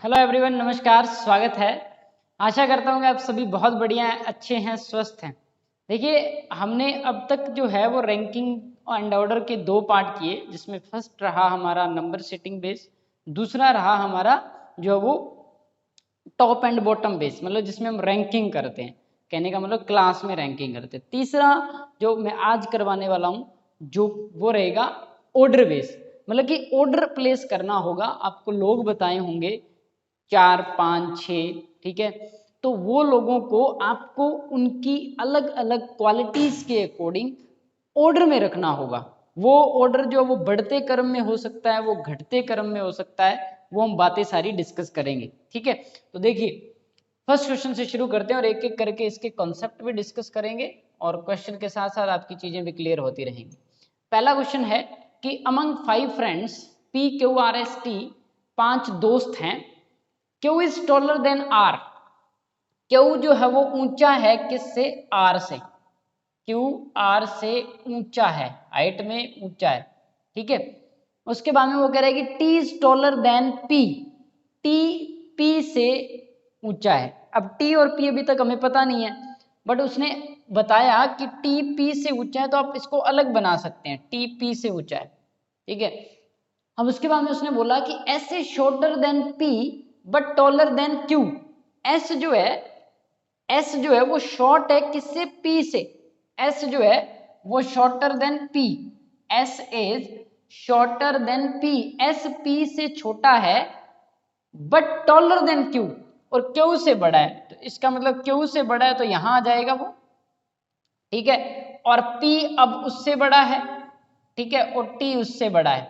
Hello everyone, नमस्कार, स्वागत है। आशा करता हूँ कि आप सभी बहुत बढ़िया हैं, अच्छे हैं, स्वस्थ हैं। देखिए, हमने अब तक जो है वो रैंकिंग एंड ऑर्डर के दो पार्ट किए, जिसमें फर्स्ट रहा हमारा नंबर सेटिंग बेस, दूसरा रहा हमारा जो वो टॉप एंड बॉटम बेस, मतलब जिसमें हम रैंकिंग करते हैं। कहने का मतलब क्लास में रैंकिंग करते हैं। तीसरा जो मैं आज करवाने वाला हूँ जो वो रहेगा ऑर्डर बेस, मतलब कि ऑर्डर प्लेस करना होगा। आपको लोग बताए होंगे 4, 5, 6, ठीक है। तो वो लोगों को आपको उनकी अलग अलग क्वालिटीज के अकॉर्डिंग ऑर्डर में रखना होगा। वो ऑर्डर जो वो बढ़ते क्रम में हो सकता है, वो घटते क्रम में हो सकता है, वो हम बातें सारी डिस्कस करेंगे, ठीक है। तो देखिए, फर्स्ट क्वेश्चन से शुरू करते हैं और एक एक करके इसके कॉन्सेप्ट भी डिस्कस करेंगे और क्वेश्चन के साथ साथ आपकी चीजें भी क्लियर होती रहेंगी। पहला क्वेश्चन है कि अमंग 5 फ्रेंड्स PQRST, 5 दोस्त हैं, Q is taller then R। Q जो है वो ऊंचा है किससे? R से। Q R से ऊंचा है, हाइट में ऊंचा है, ठीक है। उसके बाद में वो कह रहा है कि T is taller then P। T P से ऊंचा है। अब T और P अभी तक हमें पता नहीं है, बट उसने बताया कि T P से ऊंचा है, तो आप इसको अलग बना सकते हैं, T P से ऊंचा है, ठीक है। अब उसके बाद में उसने बोला कि S is shorter then P but taller then Q। S जो है, S जो है वो शॉर्ट है किससे? P से। S जो है वो shorter than P। S is shorter then P। S P से छोटा है बट टॉलर देन Q, और Q से बड़ा है। तो इसका मतलब Q से बड़ा है तो यहां आ जाएगा वो, ठीक है। और P अब उससे बड़ा है, ठीक है, और T उससे बड़ा है,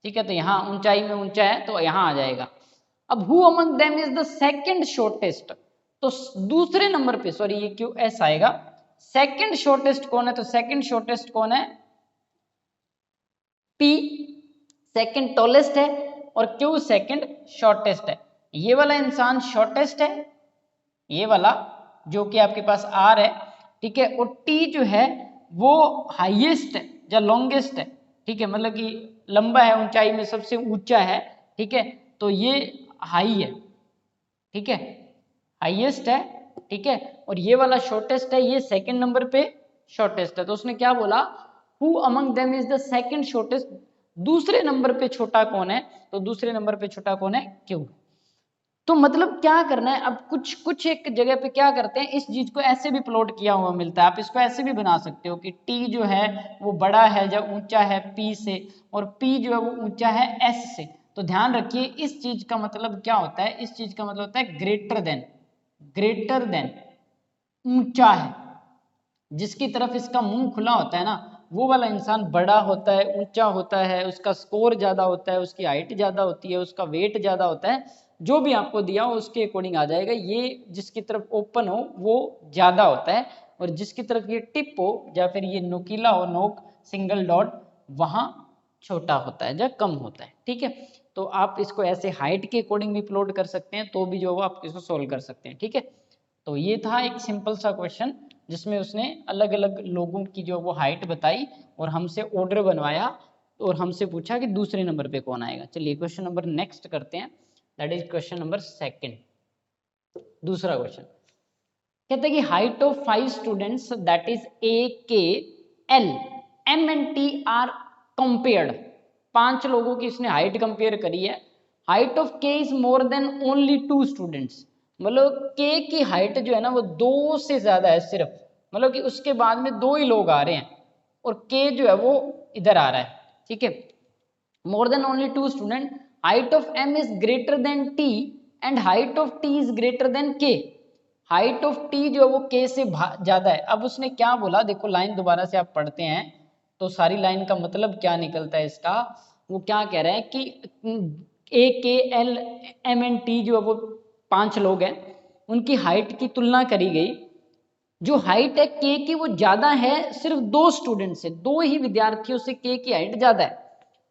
ठीक है। तो यहाँ ऊंचाई में ऊंचा है तो यहाँ आ जाएगा। अब who among them is the second shortest, तो दूसरे नंबर पे, सॉरी ये क्यों एस आएगा, सेकंड शॉर्टेस्ट कौन है? तो सेकंड शॉर्टेस्ट कौन है? P सेकंड टॉलेस्ट है और Q सेकंड शॉर्टेस्ट है। ये वाला इंसान शॉर्टेस्ट है, ये वाला जो कि आपके पास R है, ठीक है, और T जो है वो हाईएस्ट है या लॉन्गेस्ट है, ठीक है, मतलब कि लंबा है, ऊंचाई में सबसे ऊंचा है, ठीक है। तो ये हाई है, ठीक है, हाईएस्ट है, ठीक है, और ये वाला शॉर्टेस्ट है, ये सेकंड नंबर पे शॉर्टेस्ट है। तो उसने क्या बोला? Who among them is the second shortest, दूसरे नंबर पे छोटा कौन है? तो दूसरे नंबर पे छोटा कौन है? क्यू। तो मतलब क्या करना है, अब कुछ कुछ एक जगह पे क्या करते हैं, इस चीज को ऐसे भी प्लॉट किया हुआ मिलता है। आप इसको ऐसे भी बना सकते हो कि टी जो है वो बड़ा है या ऊंचा है पी से, और पी जो है वो ऊंचा है एस से। तो ध्यान रखिए, इस चीज का मतलब क्या होता है? इस चीज का मतलब होता है ग्रेटर देन, ग्रेटर देन, ऊंचा है। जिसकी तरफ इसका मुंह खुला होता है ना, वो वाला इंसान बड़ा होता है, ऊंचा होता है, उसका स्कोर ज्यादा होता है, उसकी हाइट ज्यादा होती है, उसका वेट ज्यादा होता है। जो भी आपको दिया हो उसके अकॉर्डिंग आ जाएगा। ये जिसकी तरफ ओपन हो वो ज्यादा होता है, और जिसकी तरफ ये टिप हो या फिर ये नुकीला हो, नोक सिंगल डॉट, वहां छोटा होता है या कम होता है, ठीक है। तो आप इसको ऐसे हाइट के अकॉर्डिंग भी प्लॉट कर सकते हैं, तो भी जो आप इसको सोल्व कर सकते हैं, ठीक है। तो ये था एक सिंपल सा क्वेश्चन जिसमें उसने अलग अलग लोगों की जो वो हाइट बताई और हमसे ऑर्डर बनवाया, और हमसे पूछा कि दूसरे नंबर पे कौन आएगा। चलिए क्वेश्चन नंबर नेक्स्ट करते हैं, that is question number second. दूसरा क्वेश्चन कहते हैं कि height of 5 students that is AKL M&T are compared. 5 लोगों की इसने हाइट कंपेयर करी है। Height of K is more than only 2 students, मतलब K की हाइट जो है ना वो 2 से ज्यादा है सिर्फ, मतलब कि उसके बाद में 2 ही लोग आ रहे हैं और K जो है वो इधर आ रहा है, ठीक है। मोर than only 2 student, height of M is greater than T and height of T is greater than K। Height of T जो है वो K से ज्यादा है। अब उसने क्या बोला, देखो लाइन दोबारा से आप पढ़ते हैं तो सारी लाइन का मतलब क्या निकलता है इसका। वो क्या कह रहे हैं कि AKL MNT जो है वो 5 लोग हैं, उनकी हाइट की तुलना करी गई। जो हाइट है K की वो ज्यादा है सिर्फ 2 स्टूडेंट से, 2 ही विद्यार्थियों से K की हाइट ज्यादा है।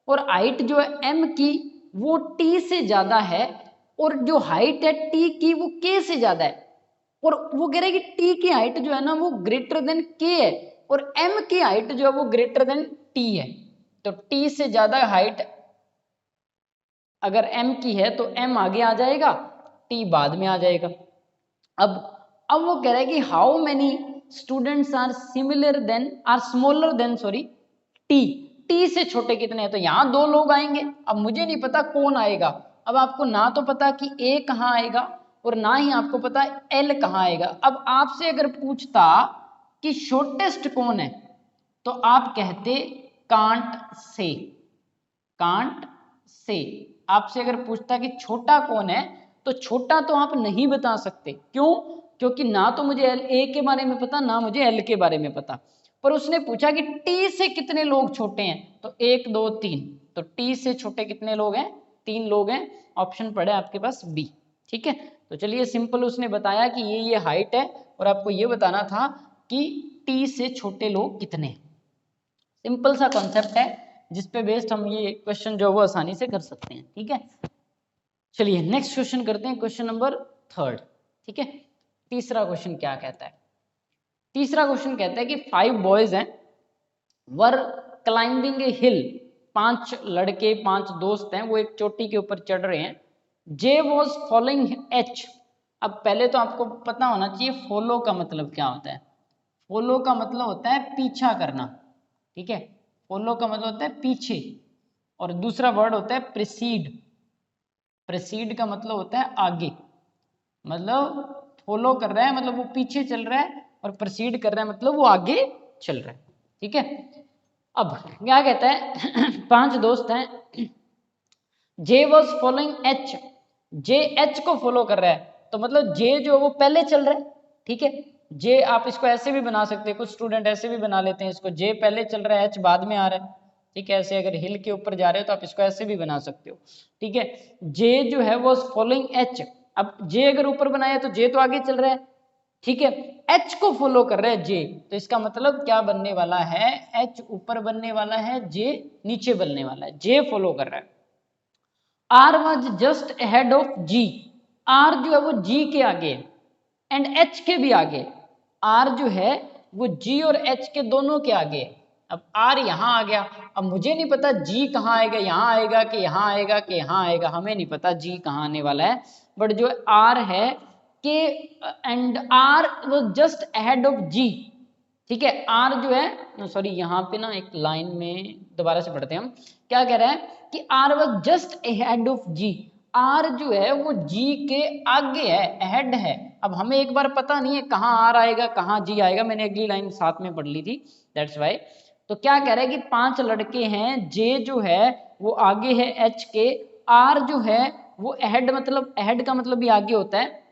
और हाइट जो है M की वो T से ज्यादा है, और जो हाइट है T की वो K से ज्यादा है। और वो कह रहे हैं कि T की हाइट जो है ना वो ग्रेटर देन K है, और M की हाइट जो है वो ग्रेटर देन T है। तो T से ज्यादा हाइट अगर m की है तो m आगे आ जाएगा, t बाद में आ जाएगा। अब वो कह रहा है कि how many students are similar than are smaller than T से छोटे कितने हैं, तो यहाँ 2 लोग आएंगे। अब मुझे नहीं पता कौन आएगा, अब आपको ना तो पता कि ए कहाँ आएगा और ना ही आपको पता एल कहाँ आएगा। अब आपसे अगर पूछता कि शॉर्टेस्ट कौन है तो आप कहते कांट से। आपसे अगर पूछता कि छोटा कौन है तो छोटा तो आप नहीं बता सकते, क्यों? क्योंकि ना तो मुझे ए के बारे में पता, ना मुझे एल के बारे में पता। पर उसने पूछा कि टी से कितने लोग छोटे हैं, तो 1 2 3, तो टी से छोटे कितने लोग हैं? 3 लोग हैं। ऑप्शन पड़े आपके पास बी। ठीक है, तो चलिए सिंपल उसने बताया कि ये हाइट है और आपको ये बताना था कि टी से छोटे लोग कितने हैं। सिंपल सा कॉन्सेप्ट है जिस पे बेस्ड हम ये क्वेश्चन जो वो आसानी से कर सकते हैं। ठीक है, चलिए नेक्स्ट क्वेश्चन करते हैं, क्वेश्चन नंबर 3। ठीक है, तीसरा क्वेश्चन क्या कहता है? तीसरा क्वेश्चन कहता है कि 5 बॉयज हैं वर क्लाइंबिंग ए हिल। 5 लड़के 5 दोस्त हैं, वो एक चोटी के ऊपर चढ़ रहे हैं। J was following H. अब पहले तो आपको पता होना चाहिए फॉलो का मतलब क्या होता है। फॉलो का मतलब होता है पीछा करना। ठीक है, फॉलो का मतलब होता है पीछे, और दूसरा वर्ड होता है प्रिसीड। प्रिसीड का मतलब होता है आगे, मतलब फॉलो कर रहा है मतलब वो पीछे चल रहा है, और प्रोसीड कर रहा है मतलब वो आगे चल रहा है। ठीक है, अब क्या कहता है 5 दोस्त हैं, J was following H. J H को फॉलो कर रहा है, तो मतलब जे जो वो पहले चल रहा है। ठीक है, जे आप इसको ऐसे भी बना सकते हैं, कुछ स्टूडेंट ऐसे भी बना लेते हैं इसको, जे पहले चल रहा है एच बाद में आ रहा है। ठीक है, ऐसे अगर हिल के ऊपर जा रहे हो तो आप इसको ऐसे भी बना सकते हो। ठीक है, जे जो है वो फॉलोइंग एच। अब जे अगर ऊपर बनाया तो जे तो आगे चल रहा है। ठीक है, एच को फॉलो कर रहा है जे, तो इसका मतलब क्या बनने वाला है? एच ऊपर बनने वाला है, जे नीचे बनने वाला है। जे फॉलो कर रहा है। R was just ahead of G. R जो है वो जी के आगे एंड एच के भी आगे। आर जो है वो जी और एच के दोनों के आगे। अब आर यहां आ गया, अब मुझे नहीं पता जी कहाँ आएगा, यहां आएगा कि यहां आएगा कि यहां आएगा, हमें नहीं पता जी कहाँ आने वाला है। बट जो आर है के and R was just ahead of G. ठीक है, आर जो है, सॉरी यहाँ पे ना एक लाइन में दोबारा से पढ़ते हैं हम। क्या कह रहा है कि R was just ahead of G. R जो है वो जी के आगे है, अहेड है। अब हमें एक बार पता नहीं है कहाँ आर आएगा कहाँ जी आएगा, मैंने अगली लाइन साथ में पढ़ ली थी, दैट्स वाई। तो क्या कह रहा है कि 5 लड़के हैं, जे जो है वो आगे है एच के, आर जो है वो अहेड, मतलब अहेड का मतलब भी आगे होता है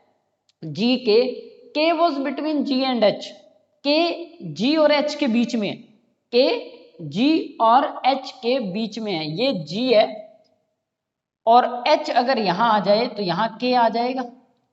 जी के was between ji and H. के जी और एच के बीच में, के जी और एच के बीच में है, ये जी है और एच अगर यहां आ जाए तो यहां के आ जाएगा।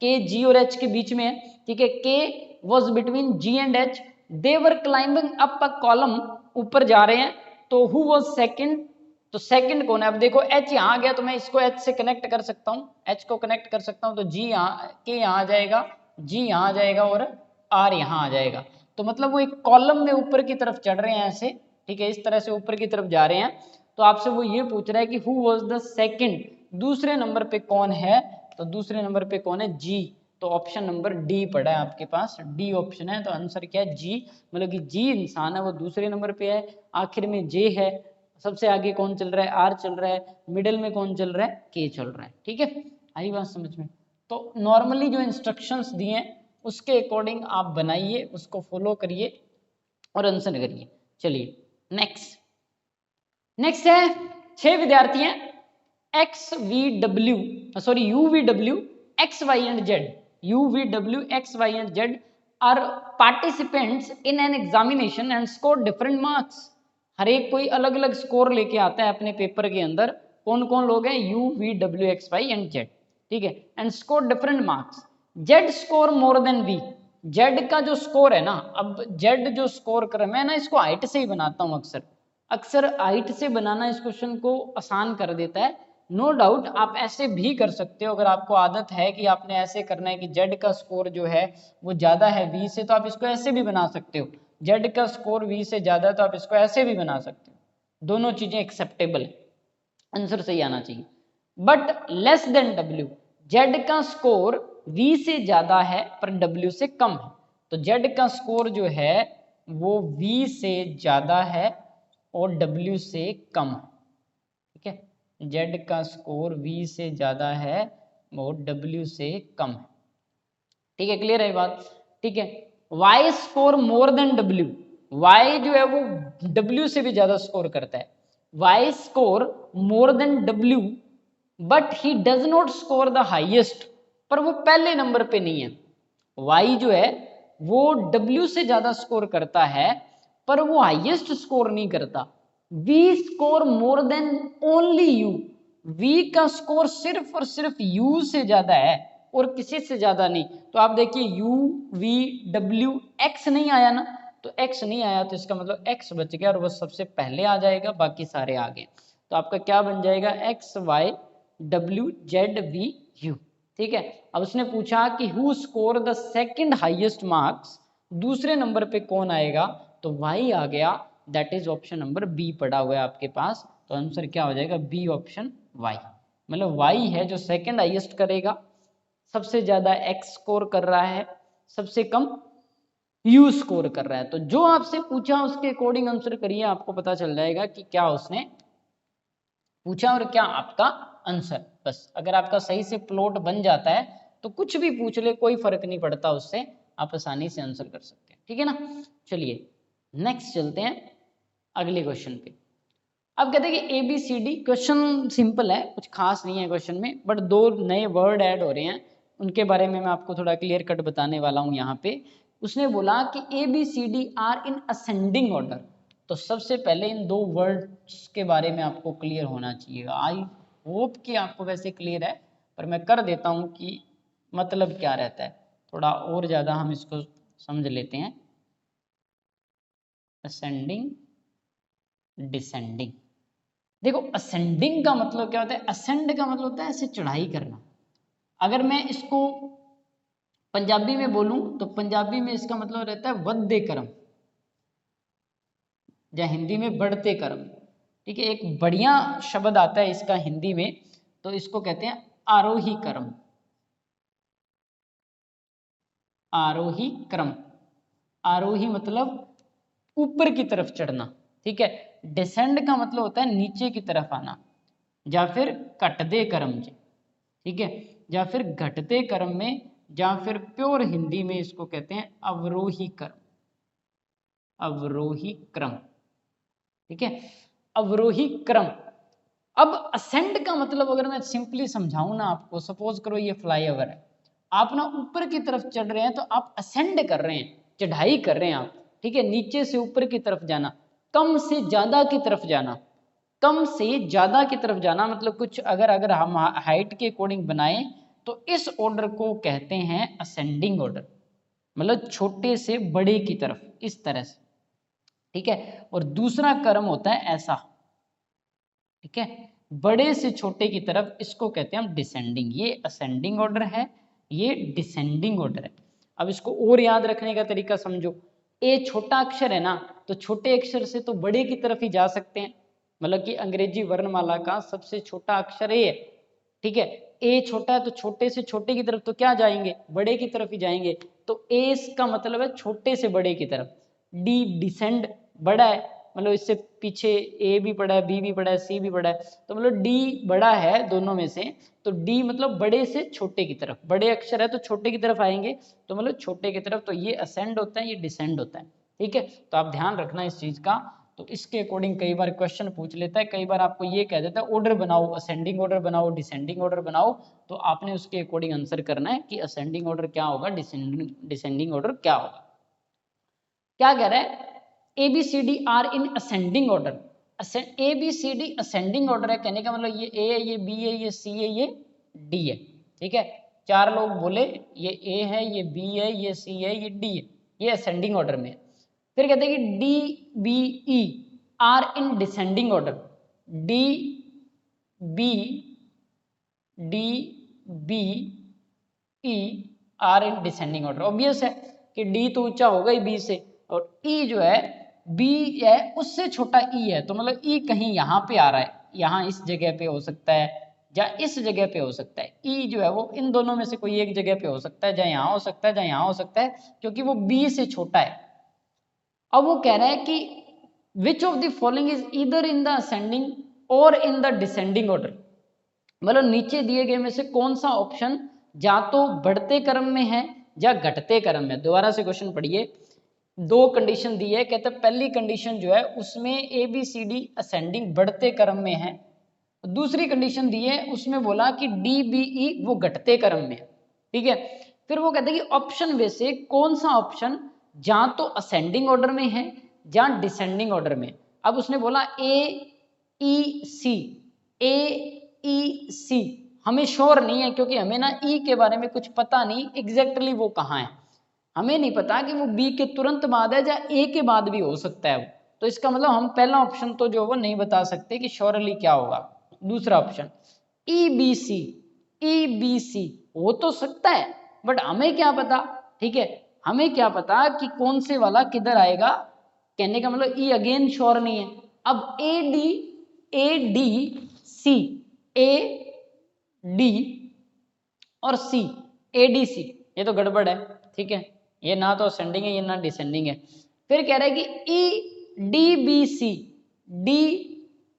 के जी और एच के बीच में है। ठीक है, के was between ji and H, they were climbing up a column, ऊपर जा रहे हैं। तो हु वॉज सेकंड, तो सेकंड कौन है? अब देखो एच यहां आ गया तो मैं इसको एच से कनेक्ट कर सकता हूं, एच को कनेक्ट कर सकता हूं, तो जी यहाँ के यहाँ आ जाएगा, जी यहाँ आ जाएगा और आर यहाँ आ जाएगा। तो मतलब वो एक कॉलम में ऊपर की तरफ चढ़ रहे हैं ऐसे। ठीक है, इस तरह से ऊपर की तरफ जा रहे हैं। तो आपसे वो ये पूछ रहा है कि हु वॉज द सेकंड, दूसरे नंबर पे कौन है? तो दूसरे नंबर पे कौन है? जी। तो ऑप्शन नंबर डी पड़ा है आपके पास, डी ऑप्शन है। तो आंसर क्या है? जी, मतलब कि जी इंसान है वो दूसरे नंबर पे है, आखिर में जे है, सबसे आगे कौन चल रहा है? आर चल रहा है, मिडिल में कौन चल रहा है? के चल रहा है। ठीक है, आई बात समझ में? तो नॉर्मली जो इंस्ट्रक्शंस दिए हैं उसके अकॉर्डिंग आप बनाइए, उसको फॉलो करिए और आंसर करिए। चलिए नेक्स्ट है 6 विद्यार्थी हैं, X V W sorry U V W X Y and Z, U V W X Y and Z are participants in an examination and score different marks. हर एक कोई अलग अलग स्कोर लेके आता है अपने पेपर के अंदर। कौन कौन लोग हैं? U V W X Y and Z. ठीक है, and score different marks. Z score more than V, Z का जो स्कोर है ना, अब जेड जो स्कोर कर, मैं ना इसको हाइट से ही बनाता हूँ अक्सर, अक्सर हाइट से बनाना इस क्वेश्चन को आसान कर देता है। नो डाउट आप ऐसे भी कर सकते हो, अगर आपको आदत है कि आपने ऐसे करना है कि जेड का स्कोर जो है वो ज़्यादा है वी से, तो आप इसको ऐसे भी बना सकते हो। जेड का स्कोर वी से ज़्यादा है तो आप इसको ऐसे भी बना सकते हो। दोनों चीज़ें एक्सेप्टेबल है, आंसर सही आना चाहिए। But less than W, Z का स्कोर V से ज्यादा है पर W से कम है। तो Z का स्कोर जो है वो V से ज्यादा है और W से कम है, ठीक है। Z का स्कोर V से ज्यादा है और W से कम है, ठीक है, क्लियर है बात, ठीक है। Y score more then W, Y जो है वो W से भी ज्यादा स्कोर करता है। Y score more then W but he does not score the highest, पर वो पहले नंबर पे नहीं है। Y जो है वो W से ज्यादा स्कोर करता है पर वो हाईएस्ट स्कोर नहीं करता। V score more than only U, V का स्कोर सिर्फ और सिर्फ U से ज्यादा है और किसी से ज्यादा नहीं। तो आप देखिए U V W X नहीं आया ना, तो X नहीं आया तो इसका मतलब X बच गया और वो सबसे पहले आ जाएगा, बाकी सारे आगे। तो आपका क्या बन जाएगा X Y W Z V U, ठीक है। अब उसने पूछा कि who score the second highest marks, दूसरे नंबर पे कौन आएगा, तो Y आ गया, that is option number B पड़ा हुआ है आपके पास। तो आंसर क्या हो जाएगा बी ऑप्शन Y, मतलब Y है जो सेकंड हाईएस्ट करेगा, सबसे ज्यादा X स्कोर कर रहा है, सबसे कम U स्कोर कर रहा है। तो जो आपसे पूछा उसके अकॉर्डिंग आंसर करिए, आपको पता चल जाएगा कि क्या उसने पूछा और क्या आपका आंसर। बस अगर आपका सही से प्लॉट बन जाता है तो कुछ भी पूछ ले कोई फर्क नहीं पड़ता, उससे आप आसानी से आंसर कर सकते हैं, ठीक है ना। चलिए नेक्स्ट चलते हैं अगले क्वेश्चन पे। अब कहते हैं कि ABCD, क्वेश्चन सिंपल है, कुछ खास नहीं है क्वेश्चन में, बट दो नए वर्ड ऐड हो रहे हैं, उनके बारे में मैं आपको थोड़ा क्लियर कट बताने वाला हूं यहाँ पे। उसने बोला कि ABCD are in ascending order, तो सबसे पहले इन दो वर्ड्स के बारे में आपको क्लियर होना चाहिए। आई होप कि आपको वैसे क्लियर है, पर मैं कर देता हूँ कि मतलब क्या रहता है, थोड़ा और ज़्यादा हम इसको समझ लेते हैं। असेंडिंग डिसेंडिंग, देखो असेंडिंग का मतलब क्या होता है, असेंड का मतलब होता है ऐसे चढ़ाई करना। अगर मैं इसको पंजाबी में बोलूं तो पंजाबी में इसका मतलब रहता है वधदे क्रम, या हिंदी में बढ़ते क्रम, ठीक है। एक बढ़िया शब्द आता है इसका हिंदी में, तो इसको कहते हैं आरोही क्रम, आरोही क्रम। आरोही मतलब ऊपर की तरफ चढ़ना, ठीक है। डिसेंड का मतलब होता है नीचे की तरफ आना, या फिर घटते क्रम, ठीक है, या फिर घटते क्रम में, या फिर प्योर हिंदी में इसको कहते हैं अवरोही क्रम, अवरोही क्रम, ठीक है, अवरोही क्रम। अब असेंड का मतलब अगर मैं सिंपली समझाऊं ना आपको, सपोज करो ये फ्लाईओवर है, आप ना ऊपर की तरफ चढ़ रहे हैं तो आप असेंड कर रहे हैं, चढ़ाई कर रहे हैं आप, ठीक है, नीचे से ऊपर की तरफ जाना, कम से ज्यादा की तरफ जाना, कम से ज्यादा की तरफ जाना, मतलब कुछ अगर हम हाइट के अकॉर्डिंग बनाएं तो इस ऑर्डर को कहते हैं असेंडिंग ऑर्डर, मतलब छोटे से बड़े की तरफ, इस तरह से, ठीक है। और दूसरा क्रम होता है ऐसा, ठीक है, बड़े से छोटे की तरफ, इसको कहते हैं हम डिसेंडिंग। ये असेंडिंग ऑर्डर है, ये डिसेंडिंग ऑर्डर है। अब इसको और याद रखने का तरीका समझो, ए छोटा अक्षर है ना, तो छोटे अक्षर से तो बड़े की तरफ ही जा सकते हैं, मतलब कि अंग्रेजी वर्णमाला का सबसे छोटा अक्षर ए है, ठीक है। ए छोटा है तो छोटे से छोटे की तरफ तो क्या जाएंगे, बड़े की तरफ ही जाएंगे, तो ए इसका मतलब है छोटे से बड़े की तरफ। डी डिसेंड बड़ा है, मतलब इससे पीछे ए भी पड़ा है, बी भी पड़ा है, सी भी पड़ा है, तो मतलब डी बड़ा है दोनों में से, तो डी मतलब बड़े से छोटे की तरफ, बड़े अक्षर है तो छोटे की तरफ आएंगे, तो मतलब छोटे की तरफ, तो ये असेंड होता है, ये डिसेंड होता है, ठीक है। तो आप ध्यान रखना इस चीज का। तो इसके अकॉर्डिंग कई बार क्वेश्चन पूछ लेता है, कई बार आपको ये कह देता है ऑर्डर बनाओ, असेंडिंग ऑर्डर बनाओ, डिसेंडिंग ऑर्डर बनाओ, तो आपने उसके अकॉर्डिंग आंसर करना है कि असेंडिंग ऑर्डर क्या होगा, डिसेंडिंग ऑर्डर क्या होगा। क्या कह रहा है, ABCD are in ascending order, ABCD ascending order है, कहने का मतलब ये ए है, ये बी है, ये सी है, ये डी है, ठीक है। चार लोग बोले ये ए है, ये बी है, ये सी है, ये डी है, ये असेंडिंग ऑर्डर में है। फिर कहते हैं कि D B E are in descending order, D B D B E are in descending order. Obvious है कि डी तो ऊंचा होगा ही बी से, और ई जो है बी है उससे छोटा ई है, तो मतलब ई कहीं यहाँ पे आ रहा है, यहाँ इस जगह पे हो सकता है, या इस जगह पे हो सकता है। ई जो है वो इन दोनों में से कोई एक जगह पे हो सकता है, या यहाँ हो सकता है या यहाँ हो सकता है, क्योंकि वो बी से छोटा है। अब वो कह रहा है कि विच of the following is either in the ascending और इन द डिसेंडिंग ऑर्डर, मतलब नीचे दिए गए में से कौन सा ऑप्शन या तो बढ़ते क्रम में है या घटते क्रम में। दोबारा से क्वेश्चन पढ़िए, दो कंडीशन दी है, कहते हैं पहली कंडीशन जो है उसमें A B C D ascending बढ़ते क्रम में है, दूसरी कंडीशन दी है उसमें बोला कि डी बी ई वो घटते क्रम में है, ठीक है। फिर वो कहते हैं कि ऑप्शन में से कौन सा ऑप्शन या तो असेंडिंग ऑर्डर में है या डिसेंडिंग ऑर्डर में। अब उसने बोला ए ई सी, ए ई सी हमें श्योर नहीं है, क्योंकि हमें ना ई के बारे में कुछ पता नहीं एग्जैक्टली वो कहाँ है, हमें नहीं पता कि वो बी के तुरंत बाद है या ए के बाद भी हो सकता है वो। तो इसका मतलब हम पहला ऑप्शन तो जो वो नहीं बता सकते कि श्योरली क्या होगा। दूसरा option E B C, E B C हो तो सकता है बट हमें क्या पता, ठीक है, हमें क्या पता कि कौन से वाला किधर आएगा। कहने का मतलब ई अगेन श्योर नहीं है। अब A D C, A D और सी, ए डी सी ये तो गड़बड़ है, ठीक है, ये ना तो असेंडिंग है ये ना डिसेंडिंग है। फिर कह रहा है कि E D B C, D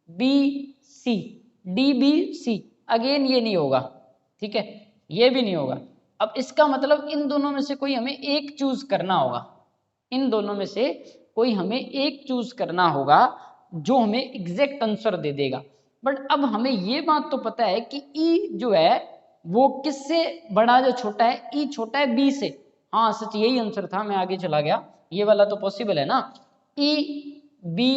B C, D B C again ये नहीं होगा, ठीक है, ये भी नहीं होगा। अब इसका मतलब इन दोनों में से कोई हमें एक चूज करना होगा, इन दोनों में से कोई हमें एक चूज करना होगा जो हमें एग्जैक्ट आंसर दे देगा। बट अब हमें ये बात तो पता है कि ई जो है वो किससे बड़ा जो छोटा है, ई छोटा है बी से। हाँ सच यही आंसर था, मैं आगे चला गया, ये वाला तो पॉसिबल है ना। ई बी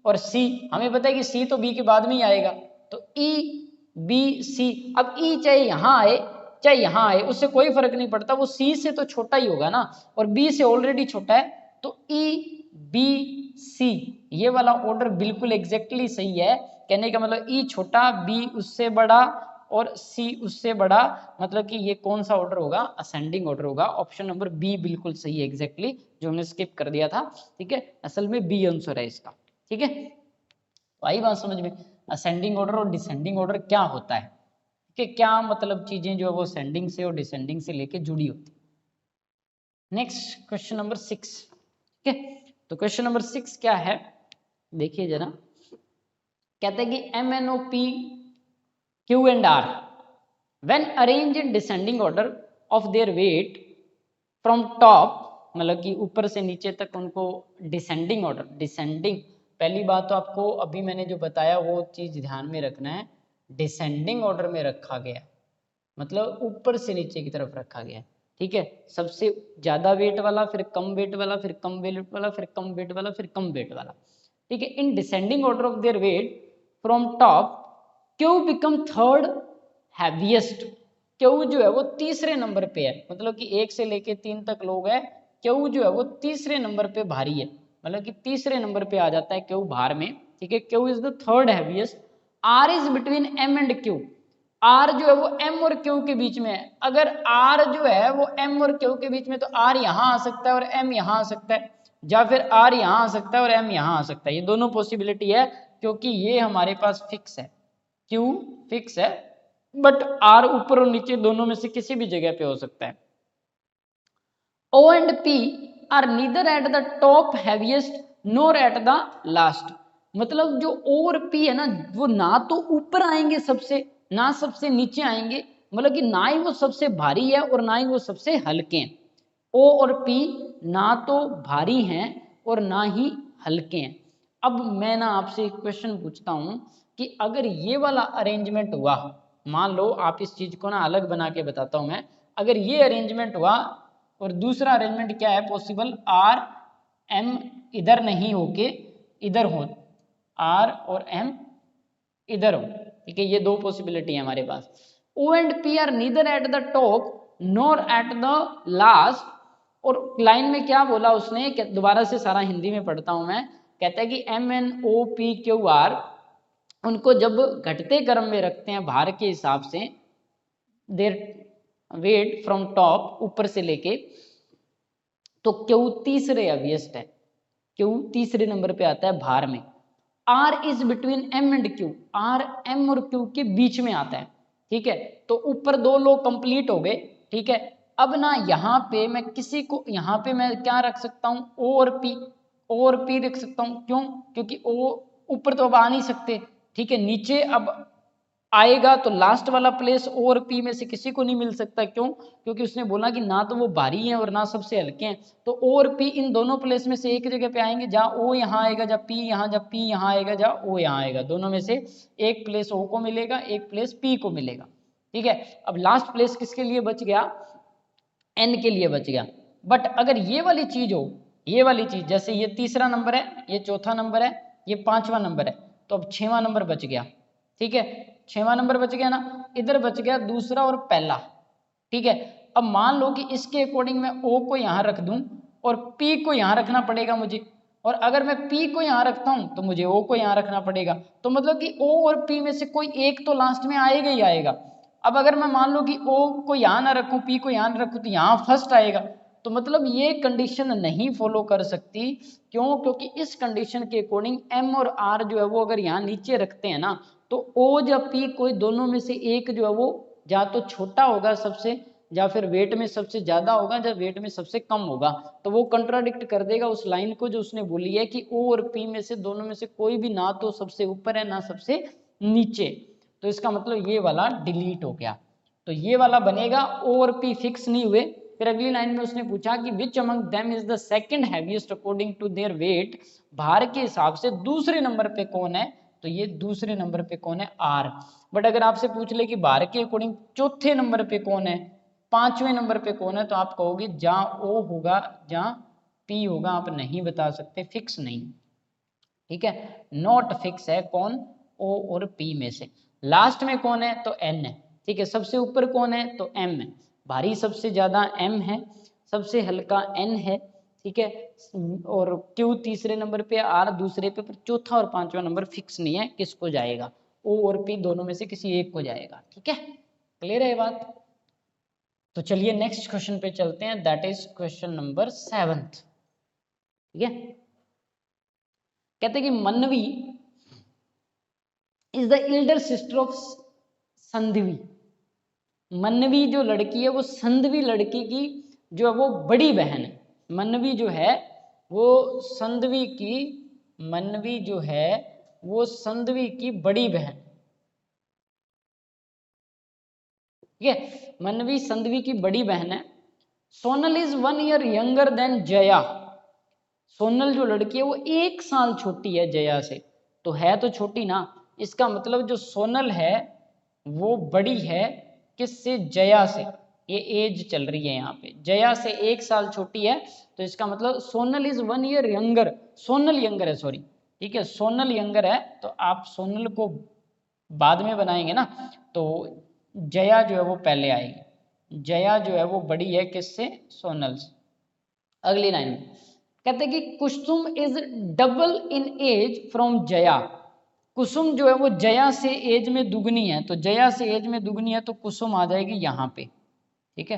और सी हमें पता है कि सी तो बी के बाद में ही आएगा, तो ई बी सी। अब ई चाहे यहाँ आए चाहे यहाँ आए उससे कोई फर्क नहीं पड़ता, वो सी से तो छोटा ही होगा ना, और बी से ऑलरेडी छोटा है, तो ई बी सी ये वाला ऑर्डर बिल्कुल एग्जैक्टली सही है। कहने का मतलब ई छोटा, बी उससे बड़ा और सी उससे बड़ा, मतलब कि ये कौन सा ऑर्डर होगा, असेंडिंग ऑर्डर होगा। ऑप्शन नंबर बी बिल्कुल सही है एग्जैक्टली, जो हमने स्किप कर दिया था, ठीक है, असल में बी आंसर है इसका, ठीक है। तो आई बात समझ में, असेंडिंग ऑर्डर और डिसेंडिंग ऑर्डर क्या होता है, कि क्या मतलब चीजें जो है वो असेंडिंग से और डिसेंडिंग से लेके जुड़ी होती। नेक्स्ट क्वेश्चन नंबर 6, ठीक है। तो क्वेश्चन नंबर 6 क्या है, देखिए जरा, कहते हैं कि M N O P Q and R when arrange in descending order of their weight from top, मतलब कि ऊपर से नीचे तक उनको डिसेंडिंग ऑर्डर, डिसेंडिंग पहली बात तो आपको अभी मैंने जो बताया वो चीज ध्यान में रखना है, डिसेंडिंग ऑर्डर में रखा गया, मतलब ऊपर से नीचे की तरफ रखा गया, ठीक है। सबसे ज्यादा वेट वाला, फिर कम वेट वाला, फिर कम वेट वाला, फिर कम वेट वाला, फिर कम वेट वाला, ठीक है। In descending order of their weight from top Q become third heaviest, Q जो है वो तीसरे नंबर पे है, मतलब कि 1 से लेके 3 तक लोग है, क्यू जो है वो तीसरे नंबर पे भारी है, मतलब कि तीसरे नंबर पे आ जाता है क्यू भार में, ठीक है। Q is the third heaviest. R is between M and Q, R जो है वो एम और क्यू के बीच में है। अगर आर जो है वो एम और क्यू के बीच में, तो आर यहाँ आ सकता है और एम यहाँ आ सकता है, या फिर आर यहाँ आ सकता है और एम यहाँ आ सकता है, ये दोनों पॉसिबिलिटी है, क्योंकि ये हमारे पास फिक्स है, क्यू फिक्स है, बट आर ऊपर और नीचे दोनों में से किसी भी जगह पे हो सकता है। O and P are neither at the top heaviest nor at the last, मतलब जो ओ और पी है ना वो ना तो ऊपर आएंगे सबसे, ना सबसे नीचे आएंगे, मतलब कि ना ही वो सबसे भारी है और ना ही वो सबसे हल्के हैं। ओ और पी ना तो भारी हैं और ना ही हल्के हैं। अब मैं ना आपसे एक क्वेश्चन पूछता हूं कि अगर ये वाला अरेंजमेंट हुआ, मान लो आप इस चीज को ना अलग बना के बताता हूं मैं, अगर ये अरेंजमेंट हुआ और दूसरा अरेंजमेंट क्या है पॉसिबल, आर एम इधर नहीं होके इधर हो, आर और एम इधर हो, ठीक है, ये दो पॉसिबिलिटी है हमारे पास। O and P are neither at the top nor at the last, और लाइन में क्या बोला उसने, दोबारा से सारा हिंदी में पढ़ता हूं मैं, कहता है कि M N O P Q R उनको जब घटते क्रम में रखते हैं भार के हिसाब से, देर वेट फ्रॉम टॉप ऊपर से लेके, तो क्यू तीसरे हैवीएस्ट है, क्यू तीसरे नंबर पे आता है भार में, R is between M and Q, R M और क्यू के बीच में आता है, ठीक है। तो ऊपर दो लो कंप्लीट हो गए, ठीक है। अब ना यहाँ पे मैं किसी को, यहाँ पे मैं क्या रख सकता हूँ, ओ और पी, ओ और पी रख सकता हूँ, क्यों, क्योंकि ओ ऊपर तो अब आ नहीं सकते, ठीक है। नीचे अब आएगा तो लास्ट वाला प्लेस ओ और पी में से किसी को नहीं मिल सकता, क्यों, क्योंकि उसने बोला कि ना तो वो भारी हैं और ना सबसे हल्के हैं। तो ओ और पी इन दोनों प्लेस में से एक जगह पे आएंगे, जहाँ ओ यहाँ आएगा, जहाँ पी यहाँ, जहाँ पी यहाँ आएगा, जहाँ ओ यहाँ आएगा, दोनों में से एक प्लेस ओ को मिलेगा, एक प्लेस पी को मिलेगा, ठीक है। अब लास्ट प्लेस किसके लिए बच गया, एन के लिए बच गया। बट अगर ये वाली चीज हो, ये वाली चीज, जैसे ये तीसरा नंबर है, ये चौथा नंबर है, ये पांचवा नंबर है, तो अब छठवां नंबर बच गया, ठीक है। छठवां नंबर बच गया ना, इधर बच गया दूसरा और पहला, ठीक है। अब मान लो कि इसके अकॉर्डिंग मैं ओ को यहां रख दूं और पी को यहां रखना पड़ेगा मुझे, और अगर मैं पी को यहां रखता हूं तो मुझे ओ को यहां रखना पड़ेगा। तो मतलब कि ओ और पी में से कोई एक तो लास्ट में आएगा ही आएगा। अब अगर मैं मान लो कि ओ को यहां ना रखूं, पी को यहां ना रखूं, तो यहां फर्स्ट आएगा, तो मतलब ये कंडीशन नहीं फॉलो कर सकती, क्यों, क्योंकि इस कंडीशन के अकॉर्डिंग एम और आर जो है वो अगर यहाँ नीचे रखते हैं ना, तो ओ या पी कोई दोनों में से एक जो है वो या तो छोटा होगा सबसे, या फिर वेट में सबसे ज्यादा होगा, या वेट में सबसे कम होगा। तो वो कंट्राडिक्ट कर देगा उस लाइन को जो उसने बोली है कि ओ और पी में से दोनों में से कोई भी ना तो सबसे ऊपर है ना सबसे नीचे। तो इसका मतलब ये वाला डिलीट हो गया। तो ये वाला बनेगा, ओ और पी फिक्स नहीं हुए। फिर अगली लाइन में उसने पूछा कि which among them is the second heaviest according to their weight, भार के हिसाब से दूसरे नंबर पे कौन है, तो ये दूसरे नंबर पे कौन है, आर। बट अगर आपसे पूछ ले कि भार के अकॉर्डिंग चौथे नंबर पे कौन है, पांचवें नंबर पे कौन है, तो आप कहोगे जहां ओ होगा जहां पी होगा, आप नहीं बता सकते, फिक्स नहीं, ठीक है। नॉट फिक्स है कौन, ओ और पी में से। लास्ट में कौन है, तो एन है, ठीक है। सबसे ऊपर कौन है, तो एम है, भारी सबसे ज्यादा एम है, सबसे हल्का एन है, ठीक है। और क्यू तीसरे नंबर पे, आर दूसरे पे, पर चौथा और पांचवा नंबर फिक्स नहीं है किसको जाएगा, ओ और पी दोनों में से किसी एक को जाएगा, ठीक है। क्लियर है ये बात। तो चलिए नेक्स्ट क्वेश्चन पे चलते हैं, दैट इज क्वेश्चन नंबर 7, ठीक है। कहते हैं कि Manvi is the elder sister of Sandhvi. Manvi जो लड़की है वो संधवी लड़की की जो है वो बड़ी बहन है। मनवी जो है वो संधवी की, मनवी जो है वो संधवी की बड़ी बहन, ठीक है। मनवी संधवी की बड़ी बहन है। Sonal is 1 year younger than Jaya. Sonal जो लड़की है वो 1 साल छोटी है जया से, तो है तो छोटी ना, इसका मतलब जो सोनल है वो बड़ी है किससे, जया से। ये एज चल रही है यहाँ पे, जया से 1 साल छोटी है, तो इसका मतलब Sonal is 1 year younger, Sonal younger है, सॉरी, ठीक है, सोनल यंगर है। तो आप सोनल को बाद में बनाएंगे ना, तो जया जो है वो पहले आएगी, जया जो है वो बड़ी है किससे, सोनल से। अगली लाइन में कहते हैं कि Kusum is double in age from Jaya. Kusum जो है वो जया से एज में दुगनी है, तो जया से एज में दुगनी है तो कुसुम आ जाएगी यहाँ पे, ठीक है।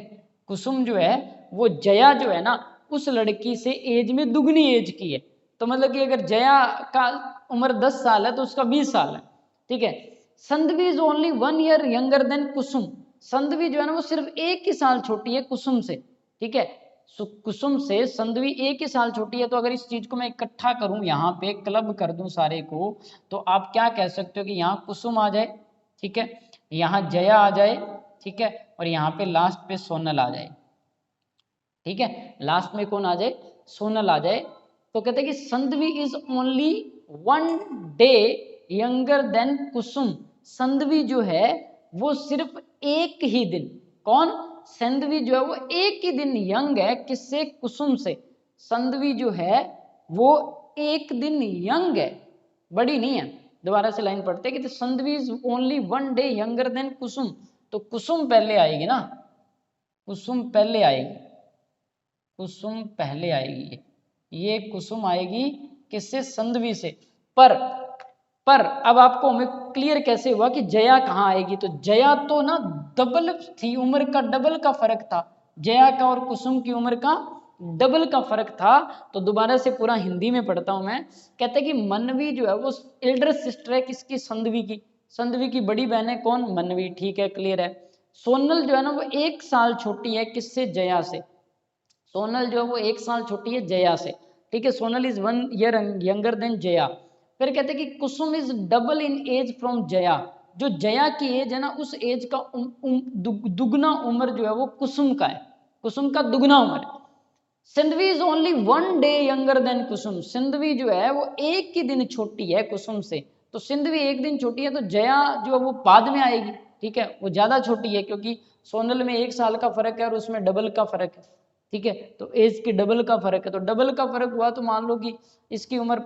कुसुम जो है वो जया जो है ना उस लड़की से एज में दुगनी एज की है, तो मतलब कि अगर जया का उम्र 10 साल है तो उसका 20 साल है, ठीक है। Sandhvi is only 1 year younger than Kusum. Sandhvi जो है ना वो सिर्फ 1 ही साल छोटी है कुसुम से, ठीक है। कुसुम से संधवी 1 ही साल छोटी है। तो अगर इस चीज को मैं इकट्ठा करूं, यहाँ पे क्लब कर दूं सारे को, तो आप क्या कह सकते हो कि यहाँ कुसुम आ जाए, ठीक है, यहाँ जया आ जाए, ठीक है, और यहाँ पे लास्ट पे सोनल आ जाए, ठीक है। लास्ट में कौन आ जाए, सोनल आ जाए। तो कहते हैं कि Sandhvi is only 1 day younger than Kusum. Sandhvi जो है वो सिर्फ एक ही दिन, कौन, संधवी जो है वो एक ही दिन यंग है किससे, कुसुम से। संधवी जो है वो एक दिन यंग है, बड़ी नहीं है। दोबारा से लाइन पढ़ते हैं कि Sandhvi is only 1 day younger than Kusum, तो कुसुम पहले आएगी ना, कुसुम पहले आएगी, कुसुम पहले आएगी, ये कुसुम आएगी किससे, संधवी से। पर अब आपको हमें क्लियर कैसे हुआ कि जया कहाँ आएगी, तो जया तो ना डबल थी, उम्र का डबल का फर्क था, जया का और कुसुम की उम्र का डबल का फर्क था। तो दोबारा से पूरा हिंदी में पढ़ता हूं मैं। कहते हैं कि मनवी जो है वो एल्डर सिस्टर है किसकी, संधवी की। संधवी की बड़ी बहन है कौन, मनवी, ठीक है, क्लियर है। सोनल जो है ना वो 1 साल छोटी है किससे, जया से। सोनल जो है वो 1 साल छोटी है जया से, ठीक है। Sonal is 1 year younger than Jaya. फिर कहते हैं कि Kusum is double in age from Jaya. जो जया की एज है ना उस एज का दुगना उम्र जो है वो कुसुम का है, कुसुम का दुगना उम्र है। Sindhvi is only 1 day younger than Kusum. Sindhvi जो है वो 1 ही दिन छोटी है कुसुम से। तो सिंधवी 1 दिन छोटी है तो जया जो है वो बाद में आएगी, ठीक है, वो ज्यादा छोटी है क्योंकि सोनल में 1 साल का फर्क है और उसमें डबल का फर्क है, ठीक है। तो एज की डबल का फर्क है, तो डबल का फर्क हुआ तो मान लो कि इसकी उम्र